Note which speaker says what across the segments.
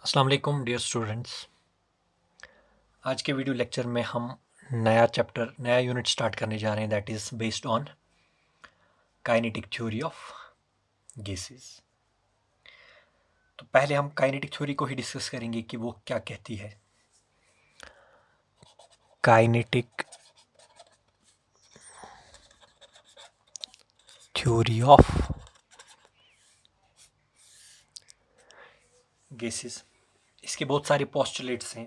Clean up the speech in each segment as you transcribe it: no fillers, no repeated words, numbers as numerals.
Speaker 1: अस्सलाम वालेकुम dear students. आज के वीडियो लेक्चर में हम नया यूनिट स्टार्ट करने जा रहे हैं that is based on kinetic theory of gases. तो पहले हम काइनेटिक थ्योरी को ही डिस्कस करेंगे कि वो क्या कहती है। काइनेटिक थ्योरी ऑफ गैसेस, इसके बहुत सारे पोस्टुलेट्स हैं।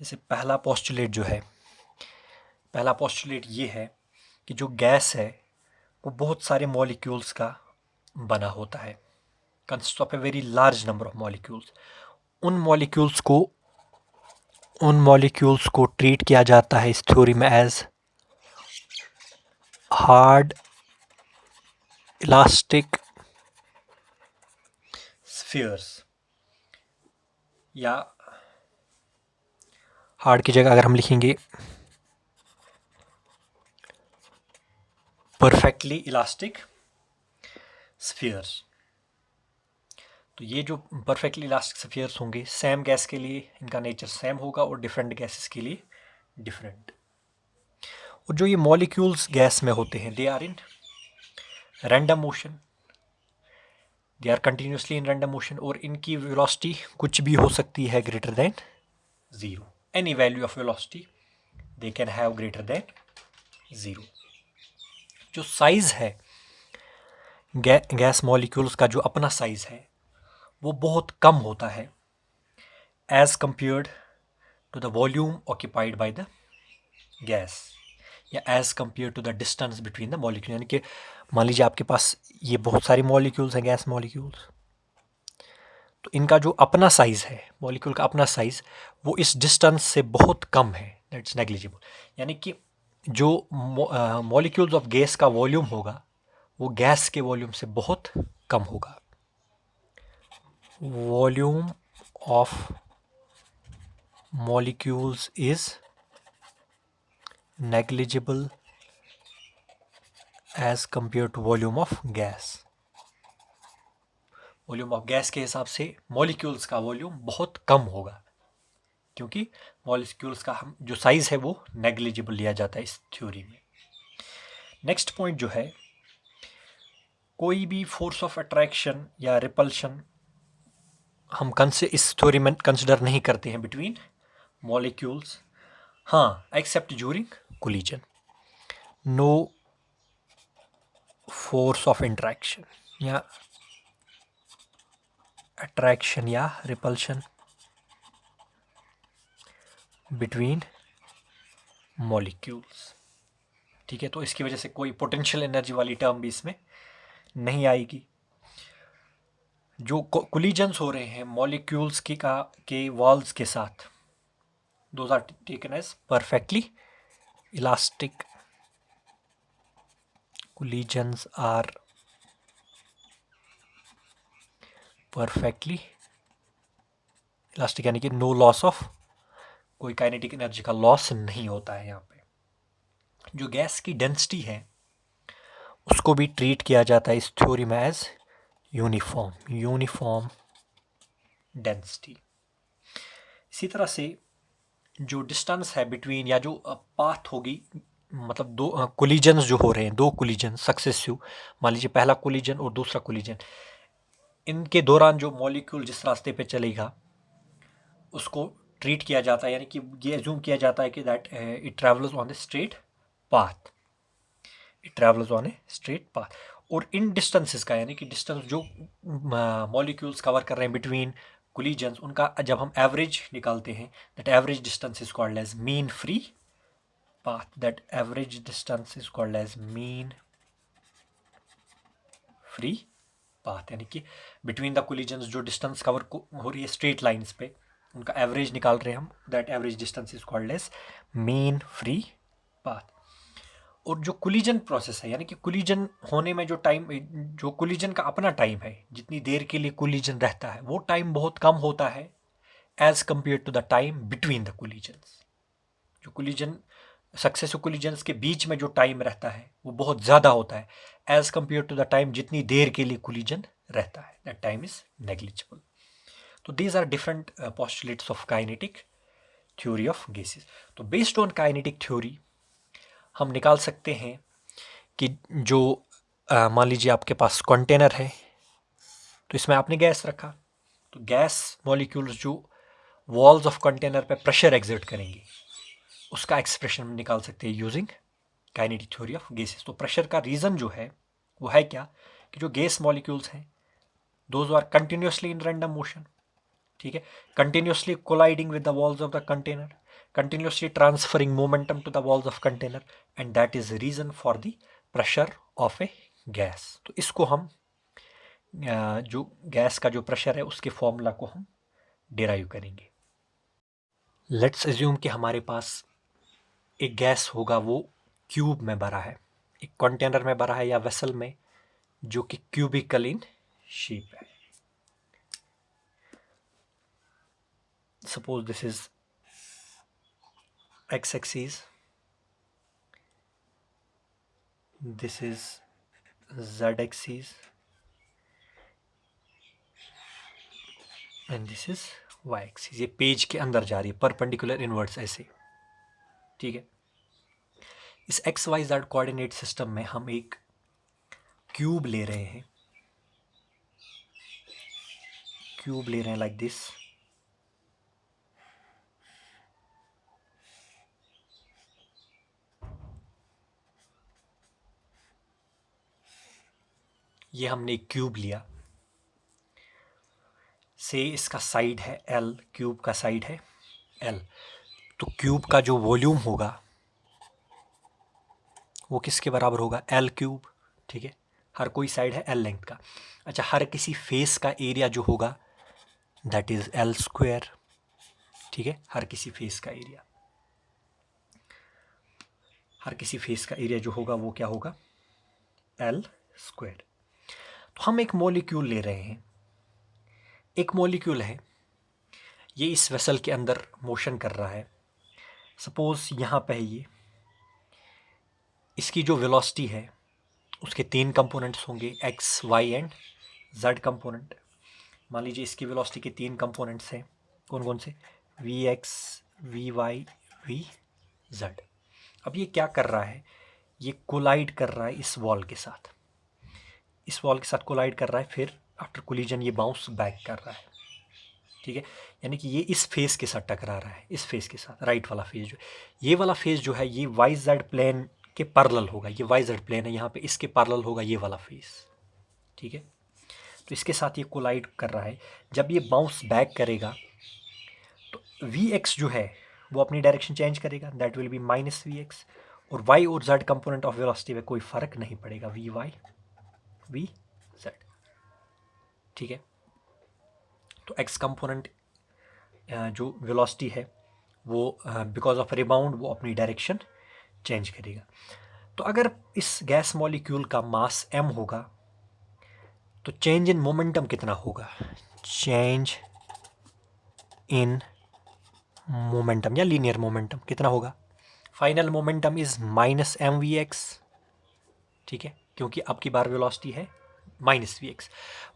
Speaker 1: जैसे पहला पोस्टुलेट ये है कि जो गैस है वो बहुत सारे मॉलिक्यूल्स का बना होता है, consist of a very large number of molecules. उन मॉलिक्यूल्स को ट्रीट किया जाता है इस थ्योरी में एज हार्ड इलास्टिक स्फीयर्स, या हार्ड की जगह अगर हम लिखेंगे परफेक्टली इलास्टिक स्फीयर्स, तो ये जो परफेक्टली इलास्टिक स्फीयर्स होंगे सेम गैस के लिए इनका नेचर सेम होगा और डिफरेंट गैसेस के लिए डिफरेंट। और जो ये मॉलिक्यूल्स गैस में होते हैं they are in random motion, they are continuously in random motion, और इनकी वेलोसिटी कुछ भी हो सकती है greater than zero. Any value of velocity they can have greater than zero. जो साइज़ है गैस मॉलिक्यूल्स का, जो अपना साइज़ है वो बहुत कम होता है as compared to the volume occupied by the gas, या as compare to the distance between the molecule. यानी कि मान लीजिए आपके पास ये बहुत सारे मॉलिक्यूल्स हैं, गैस मॉलिक्यूल्स, तो इनका जो अपना साइज़ है, मॉलिक्यूल का अपना साइज़, वो इस डिस्टेंस से बहुत कम है, दैट्स नेग्लिजिबल। यानी कि जो मॉलिक्यूल्स ऑफ गैस का वॉल्यूम होगा वो गैस के वॉल्यूम से बहुत कम होगा। Volume of molecules is negligible as compare to volume of gas. Volume of gas के हिसाब से मॉलिक्यूल्स का वॉल्यूम बहुत कम होगा, क्योंकि मॉलिक्यूल्स का हम जो साइज है वो नेग्लिजिबल लिया जाता है इस थ्योरी में। नेक्स्ट पॉइंट जो है, कोई भी फोर्स ऑफ अट्रैक्शन या रिपल्शन हम इस थ्योरी में कंसिडर नहीं करते हैं बिटवीन मॉलिक्यूल्स, हाँ except during collision. No force of interaction या अट्रैक्शन या रिपल्शन बिटवीन मॉलिक्यूल्स, ठीक है। तो इसकी वजह से कोई पोटेंशियल एनर्जी वाली टर्म भी इसमें नहीं आएगी। जो कोलिजन्स हो रहे हैं मॉलिक्यूल्स के वॉल्स के साथ, those are taken as perfectly elastic. Collisions are perfectly elastic, यानी कि नो लॉस ऑफ, कोई काइनेटिक एनर्जी का लॉस नहीं होता है। यहाँ पे जो गैस की डेंसिटी है उसको भी ट्रीट किया जाता है इस थ्योरी में एज यूनिफॉर्म डेंसिटी। इसी तरह से जो डिस्टेंस है बिटवीन, या जो पाथ होगी, मतलब दो कोलिजन्स जो हो रहे हैं, दो कोलिजन सक्सेसिव, मान लीजिए पहला कोलिजन और दूसरा कोलिजन, इनके दौरान जो मॉलिक्यूल जिस रास्ते पे चलेगा उसको ट्रीट किया जाता है, यानी कि ये एज्यूम किया जाता है कि that it travels on a straight path, और इन डिस्टेंसेस का, यानी कि डिस्टेंस जो मॉलिक्यूल्स कवर कर रहे हैं बिटवीन कोलिजन्स, उनका जब हम एवरेज निकालते हैं, that average distance is called as mean free path. That average distance is called as mean free path, यानी कि बिटवीन द कोलिजन्स जो डिस्टेंस कवर हो रही है स्ट्रेट लाइंस पे, उनका एवरेज निकाल रहे हैं हम, that average distance is called as mean free path. और जो कोलिजन प्रोसेस है, यानी कि कोलिजन होने में जो टाइम, जो कोलिजन का अपना टाइम है, जितनी देर के लिए कोलिजन रहता है, वो टाइम बहुत कम होता है as compare to the time between the collisions. जो कोलिजन सक्सेसिव कोलिजन्स के बीच में जो टाइम रहता है वो बहुत ज़्यादा होता है as compare to the time जितनी देर के लिए कोलिजन रहता है, दैट टाइम इज नेग्लिजिबल। तो these are different postulates of kinetic theory of gases. तो बेस्ड ऑन काइनेटिक थ्योरी हम निकाल सकते हैं कि जो मान लीजिए आपके पास कंटेनर है, तो इसमें आपने गैस रखा, तो गैस मॉलिक्यूल्स जो वॉल्स ऑफ कंटेनर पे प्रेशर एग्जर्ट करेंगे, उसका एक्सप्रेशन हम निकाल सकते हैं using kinetic theory of gases. तो प्रेशर का रीज़न जो है वो है क्या, कि जो गैस मॉलिक्यूल्स हैं those are continuously in random motion, ठीक है, continuously colliding with the walls of the container, continuously transferring momentum to the walls of container, and that is the reason for the pressure of a gas। तो इसको हम जो gas का जो pressure है उसके फॉर्मूला को हम डिराइव करेंगे। लेट्स एज्यूम कि हमारे पास एक गैस होगा, वो क्यूब में भरा है, एक कंटेनर में भरा है या वेसल में, जो कि क्यूबिकल इन शेप है। Suppose this is x axis, this is z axis, and this is y axis। ये पेज के अंदर जा रही है परपेंडिकुलर इनवर्ट्स ऐसे, ठीक है। इस X Y Z coordinate system में हम एक क्यूब ले रहे हैं, क्यूब ले रहे हैं लाइक दिस। ये हमने एक क्यूब लिया, से इसका साइड है L, क्यूब का साइड है L, तो क्यूब का जो वॉल्यूम होगा वो किसके बराबर होगा, L क्यूब, ठीक है। हर कोई साइड है L लेंथ का। अच्छा, हर किसी फेस का एरिया जो होगा दैट इज L स्क्वायर, ठीक है। हर किसी फेस का एरिया, हर किसी फेस का एरिया जो होगा वो क्या होगा, L स्क्वायर। तो हम एक मॉलिक्यूल ले रहे हैं, एक मॉलिक्यूल है, ये इस वेसल के अंदर मोशन कर रहा है। सपोज यहाँ पे है ये, इसकी जो वेलोसिटी है उसके 3 कंपोनेंट्स होंगे, X Y and Z component. मान लीजिए इसकी वेलोसिटी के 3 कंपोनेंट्स हैं, कौन कौन से, V X, V Y, V Z. अब ये क्या कर रहा है, ये कोलाइड कर रहा है इस वॉल के साथ, इस वॉल के साथ कोलाइड कर रहा है, फिर आफ्टर कोलिजन ये बाउंस बैक कर रहा है, ठीक है। यानी कि ये इस फेस के साथ टकरा रहा है, इस फेस के साथ, राइट वाला फेस जो, ये वाला फेस जो है ये वाई जेड प्लेन के पैरेलल होगा, ये वाई जेड प्लेन है यहाँ पे, इसके पैरेलल होगा ये वाला फेस, ठीक है। तो इसके साथ ये कोलाइड कर रहा है। जब ये बाउंस बैक करेगा तो वी एक्स जो है वो अपनी डायरेक्शन चेंज करेगा, that will be minus V X, और वाई और जेड कंपोनेंट ऑफ वेलोसिटी में कोई फर्क नहीं पड़ेगा, वी वाई वी जेड, ठीक है। तो एक्स कंपोनेंट जो वेलोसिटी है वो बिकॉज ऑफ रिबाउंड वो अपनी डायरेक्शन चेंज करेगा। तो अगर इस गैस मॉलिक्यूल का मास m होगा तो चेंज इन मोमेंटम कितना होगा, चेंज इन मोमेंटम या लीनियर मोमेंटम कितना होगा, final momentum is minus M V X, ठीक है, क्योंकि अब की बार वेलोसिटी है minus V X,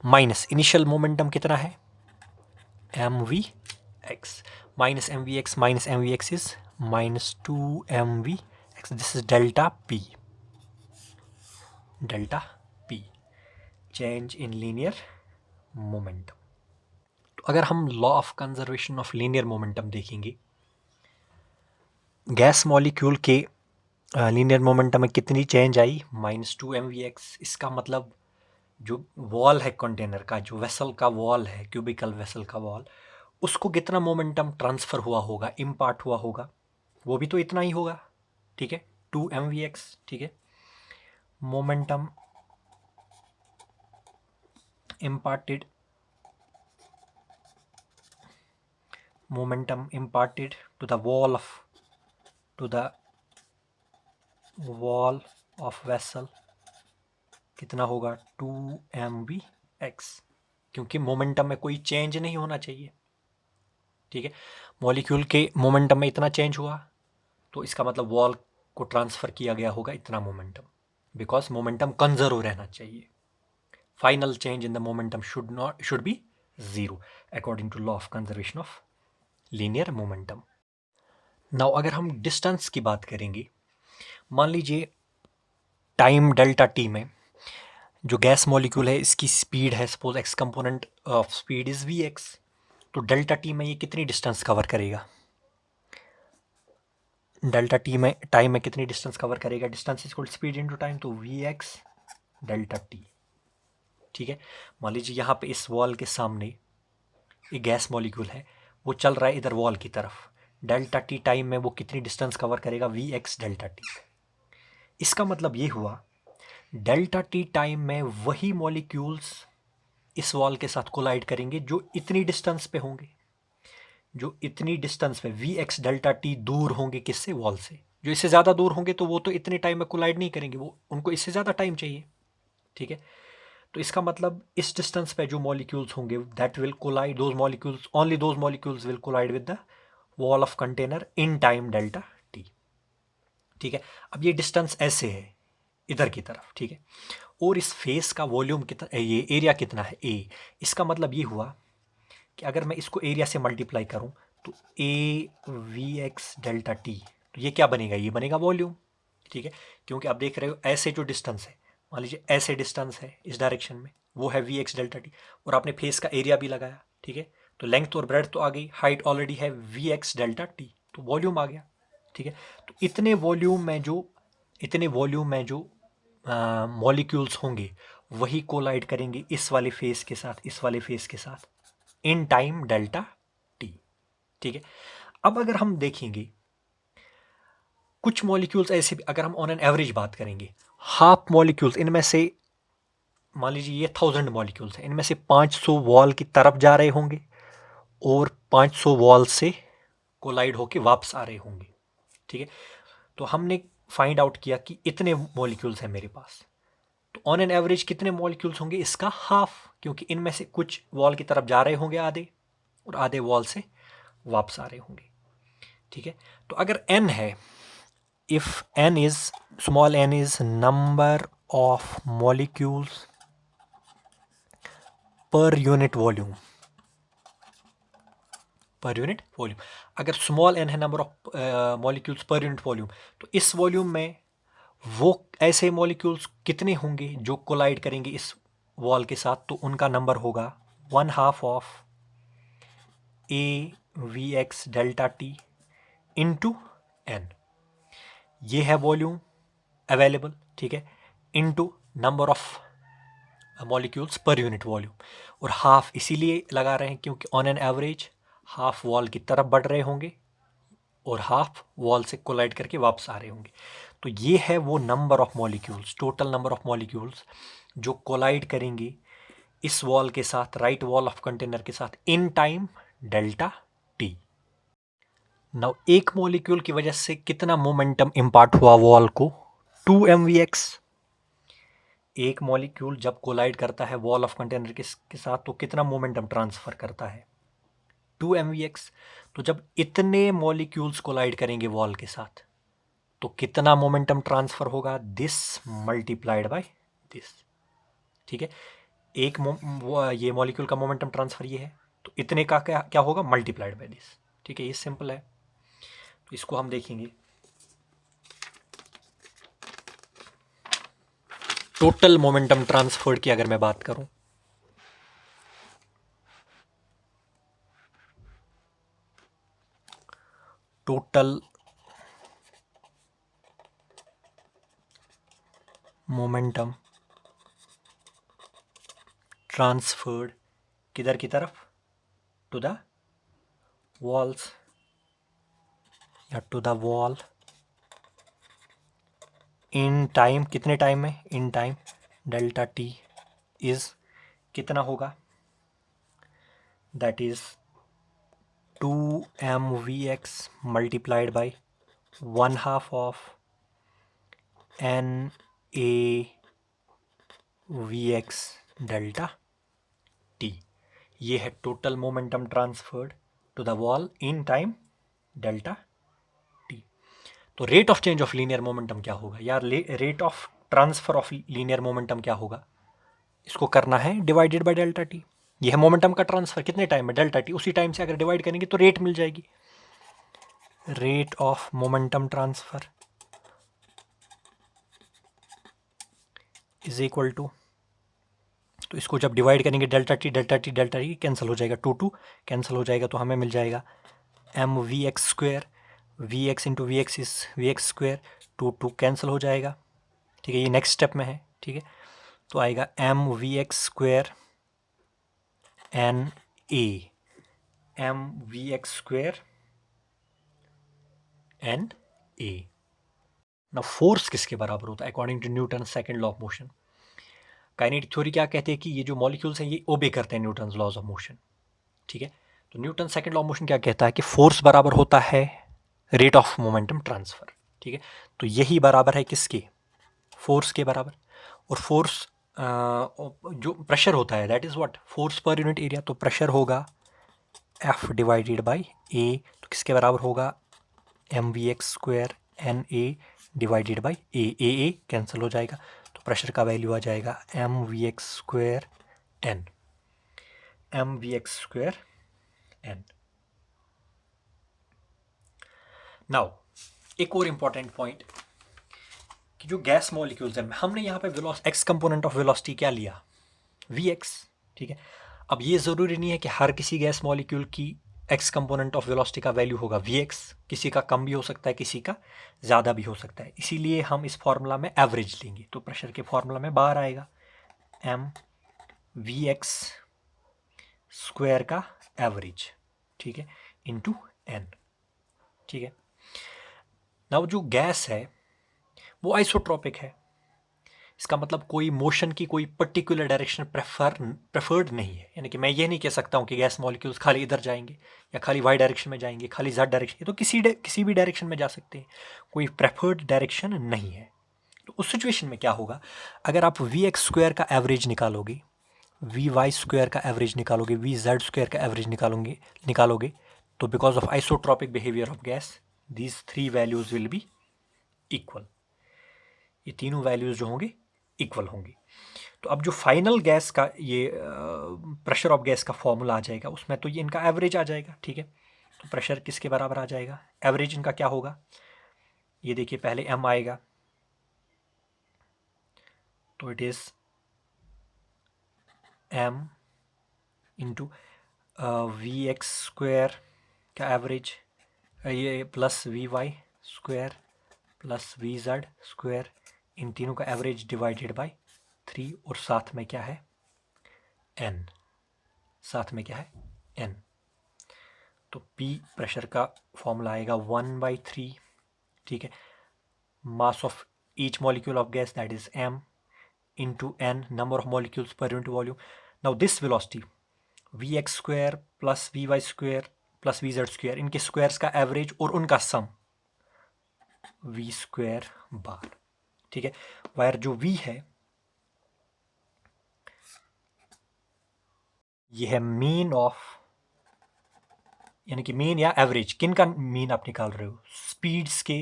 Speaker 1: minus initial momentum कितना है M V X, minus M V X, minus M V X is minus 2 mv x, this is delta p, delta p, change in linear momentum. तो अगर हम law of conservation of linear momentum देखेंगे, gas molecule के linear momentum में कितनी change आई, minus 2 mv/x। इसका मतलब जो वॉल है कंटेनर का, जो वेसल का वॉल है, क्यूबिकल वेसल का वॉल, उसको कितना मोमेंटम ट्रांसफ़र हुआ होगा, इम्पार्ट हुआ होगा, वो भी तो इतना ही होगा, ठीक है, 2 mv/x, ठीक है। Momentum imparted, momentum imparted to the wall of vessel कितना होगा 2 mv/x, क्योंकि मोमेंटम में कोई चेंज नहीं होना चाहिए, ठीक है। मॉलिक्यूल के मोमेंटम में इतना चेंज हुआ तो इसका मतलब वॉल को ट्रांसफ़र किया गया होगा इतना मोमेंटम, बिकॉज मोमेंटम कंजर्व रहना चाहिए। Final change in the momentum should be 0 according to law of conservation of linear momentum. Now अगर हम डिस्टेंस की बात करेंगे, मान लीजिए टाइम डेल्टा टी में जो गैस मॉलिक्यूल है इसकी स्पीड है, suppose X component of speed is V X, तो डेल्टा टी में ये कितनी डिस्टेंस कवर करेगा, डेल्टा टी में टाइम में कितनी डिस्टेंस कवर करेगा, distance is equal speed into time, तो वी एक्स डेल्टा टी। ठीक है, मान लीजिए यहाँ पे इस वॉल के सामने एक गैस मॉलिक्यूल है, वो चल रहा है इधर वॉल की तरफ, डेल्टा टी टाइम में वो कितनी डिस्टेंस कवर करेगा, वी एक्स डेल्टा टी। इसका मतलब ये हुआ डेल्टा टी टाइम में वही मॉलिक्यूल्स इस वॉल के साथ कोलाइड करेंगे जो इतनी डिस्टेंस पे होंगे, जो इतनी डिस्टेंस पे वी एक्स डेल्टा टी दूर होंगे किससे, वॉल से। जो इससे ज़्यादा दूर होंगे तो वो तो इतने टाइम में कोलाइड नहीं करेंगे, वो उनको इससे ज़्यादा टाइम चाहिए। ठीक है, तो इसका मतलब इस डिस्टेंस पे जो मॉलिक्यूल्स होंगे that will collide, those molecules, only those molecules will collide with the wall of container in time delta T. ठीक है, अब ये डिस्टेंस ऐसे है इधर की तरफ। ठीक है, और इस फेस का वॉल्यूम कितना, ये एरिया कितना है, ए। इसका मतलब ये हुआ कि अगर मैं इसको एरिया से मल्टीप्लाई करूं तो ए वी एक्स डेल्टा टी, तो ये क्या बनेगा, ये बनेगा वॉल्यूम। ठीक है, क्योंकि आप देख रहे हो ऐसे जो डिस्टेंस है, मान लीजिए ऐसे डिस्टेंस है इस डायरेक्शन में, वो है वी एक्स डेल्टा टी, और आपने फेस का एरिया भी लगाया। ठीक है, तो लेंथ और ब्रेड्थ तो आ गई, हाइट ऑलरेडी है वी एक्स डेल्टा टी, तो वॉल्यूम आ गया। ठीक है, तो इतने वॉल्यूम में जो मॉलिक्यूल्स होंगे वही कोलाइड करेंगे इस वाले फेस के साथ, इस वाले फेस के साथ इन टाइम डेल्टा टी। ठीक है, अब अगर हम देखेंगे कुछ मॉलिक्यूल्स ऐसे भी, अगर हम ऑन एन एवरेज बात करेंगे, हाफ मॉलिक्यूल्स इनमें से, मान लीजिए ये 1000 मॉलिक्यूल्स हैं, इनमें से 500 वॉल की तरफ जा रहे होंगे और 500 वॉल से कोलाइड होके वापस आ रहे होंगे। ठीक है, तो हमने फाइंड आउट किया कि इतने मॉलिक्यूल्स हैं मेरे पास, तो ऑन एन एवरेज कितने मॉलिक्यूल्स होंगे, इसका हाफ, क्योंकि इनमें से कुछ वॉल की तरफ जा रहे होंगे आधे, और आधे वॉल से वापस आ रहे होंगे। ठीक है, तो अगर n है, if n is, small n is number of molecules पर यूनिट वॉल्यूम, अगर स्मॉल n है नंबर ऑफ मॉलिक्यूल्स पर यूनिट वॉल्यूम, तो इस वॉल्यूम में वो ऐसे मॉलिक्यूल्स कितने होंगे जो कोलाइड करेंगे इस वॉल के साथ, तो उनका नंबर होगा 1/2 of A V X delta T into N. ये है वॉल्यूम अवेलेबल। ठीक है, इंटू नंबर ऑफ मॉलिक्यूल्स पर यूनिट वॉल्यूम, और हाफ इसीलिए लगा रहे हैं क्योंकि on an average half wall की तरफ बढ़ रहे होंगे और हाफ वॉल से कोलाइड करके वापस आ रहे होंगे। तो ये है वो number of molecules, total number of molecules जो कोलाइड करेंगे इस वॉल के साथ, राइट वॉल ऑफ कंटेनर के साथ इन टाइम डेल्टा टी। नाउ एक मॉलिक्यूल की वजह से कितना मोमेंटम इम्पार्ट हुआ वॉल को, 2 mvx। एक मॉलिक्यूल जब कोलाइड करता है वॉल ऑफ कंटेनर के साथ तो कितना मोमेंटम ट्रांसफर करता है, 2 mvx। तो जब इतने मॉलिक्यूल्स कोलाइड करेंगे वॉल के साथ तो कितना मोमेंटम ट्रांसफर होगा, दिस मल्टीप्लाइड बाय दिस। ठीक है, ये मॉलिक्यूल का मोमेंटम ट्रांसफर ये है, तो इतने का क्या होगा, मल्टीप्लाइड बाय दिस। ठीक है, ये सिंपल है, तो इसको हम देखेंगे। टोटल मोमेंटम ट्रांसफर की अगर मैं बात करूं, टोटल मोमेंटम ट्रांसफर्ड किधर की तरफ, टू द वॉल्स या to the wall in time, कितने टाइम में, in time delta T is कितना होगा, that is 2 mvx multiplied by 1/2 of n a vx delta T. ये है total momentum transferred to the wall in time delta T. तो rate of change of linear momentum क्या होगा यार, rate of transfer of linear momentum क्या होगा, इसको करना है डिवाइडेड बाय डेल्टा टी। ये है मोमेंटम का ट्रांसफर, कितने टाइम में, डेल्टा टी, उसी टाइम से अगर डिवाइड करेंगे तो रेट मिल जाएगी, rate of momentum transfer is equal to, तो इसको जब डिवाइड करेंगे डेल्टा टी कैंसिल हो जाएगा, 2 कैंसिल हो जाएगा, तो हमें मिल जाएगा M V X square, V X into V X is V X square, 2 cancel हो जाएगा, ठीक है, ये नेक्स्ट स्टेप में है, ठीक है, तो आएगा M V X square N A, M V X square N A. ना फोर्स किसके बराबर होता है according to Newton second law of motion? Kinetic theory क्या कहते हैं कि ये जो मॉलिक्यूल्स हैं ये ओबे करते हैं न्यूटन लॉज ऑफ मोशन, ठीक है, तो Newton second law of motion क्या कहता है कि फोर्स बराबर होता है रेट ऑफ मोमेंटम ट्रांसफर, ठीक है, तो यही बराबर है किसके, फोर्स के बराबर, और फोर्स जो प्रेशर होता है दैट इज व्हाट, फोर्स पर यूनिट एरिया, तो प्रेशर होगा F डिवाइडेड बाई ए, तो किसके बराबर होगा M V X square N A divided by A cancel हो जाएगा, तो प्रेशर का वैल्यू आ जाएगा M V X square N, M V X square N. Now एक और इंपॉर्टेंट पॉइंट कि जो गैस मॉलिक्यूल्स हैं, हमने यहाँ पे एक्स कंपोनेंट ऑफ वेलोसिटी क्या लिया, वी एक्स, ठीक है, अब ये ज़रूरी नहीं है कि हर किसी गैस मॉलिक्यूल की एक्स कंपोनेंट ऑफ वेलोसिटी का वैल्यू होगा वी एक्स, किसी का कम भी हो सकता है, किसी का ज़्यादा भी हो सकता है, इसीलिए हम इस फॉर्मूला में एवरेज लेंगे, तो प्रेशर के फॉर्मूला में बाहर आएगा एम वी एक्स स्क्वायर का एवरेज, ठीक है, इंटू एन, ठीक है। नाउ जो गैस है वो आइसोट्रॉपिक है, इसका मतलब कोई मोशन की कोई पर्टिकुलर डायरेक्शन प्रेफर्ड नहीं है, यानी कि मैं ये नहीं कह सकता हूँ कि गैस मॉलिक्यूल्स खाली इधर जाएंगे या खाली वाई डायरेक्शन में जाएंगे, खाली जेड डायरेक्शन, ये तो किसी भी डायरेक्शन में जा सकते हैं, कोई प्रेफर्ड डायरेक्शन नहीं है। तो उस सिचुएशन में क्या होगा, अगर आप वी एक्स स्क्वायर का एवरेज निकालोगे, वी वाई स्क्वायर का एवरेज निकालोगे, वी जेड स्क्वायर का एवरेज निकालोगे, तो because of isotropic behaviour of gas these three values will be equal, ये तीनों वैल्यूज जो होंगे इक्वल होंगी। तो अब जो फाइनल गैस का ये प्रेशर ऑफ गैस का फॉर्मूला आ जाएगा, उसमें तो ये इनका एवरेज आ जाएगा, ठीक है, तो प्रेशर किसके बराबर आ जाएगा, एवरेज इनका क्या होगा, ये देखिए पहले एम आएगा, तो it is M into V X square का एवरेज, ये plus V Y square plus V Z square, इन तीनों का एवरेज डिवाइडेड बाय 3, और साथ में क्या है एन, साथ में क्या है एन, तो P प्रेशर का फॉर्मूला आएगा 1/3, ठीक है, mass of each molecule of gas that is m into N, number of molecules पर unit volume. Now this velocity V X square plus V Y square plus V Z square, इनके squares का average और उनका सम we square bar, ठीक है, wire जो v है ये है मीन ऑफ, यानी कि मीन या एवरेज, किन का मीन आप निकाल रहे हो, स्पीड्स के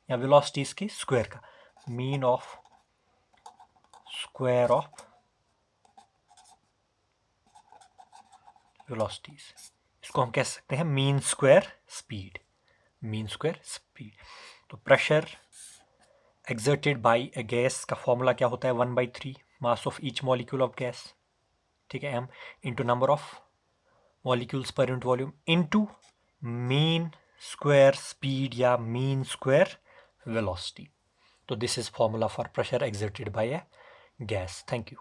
Speaker 1: या वेलोसिटीज के स्क्वायर का, mean of square of velocities, इसको हम कह सकते हैं mean square speed, mean square speed. तो pressure exerted by a gas का फॉर्मूला क्या होता है, 1/3 mass of each molecule of gas, ठीक है, m into number of molecules पर unit volume into mean square speed या मीन स्क्वायर वेलोसिटी। तो this is formula for pressure exerted by a gas. Thank you.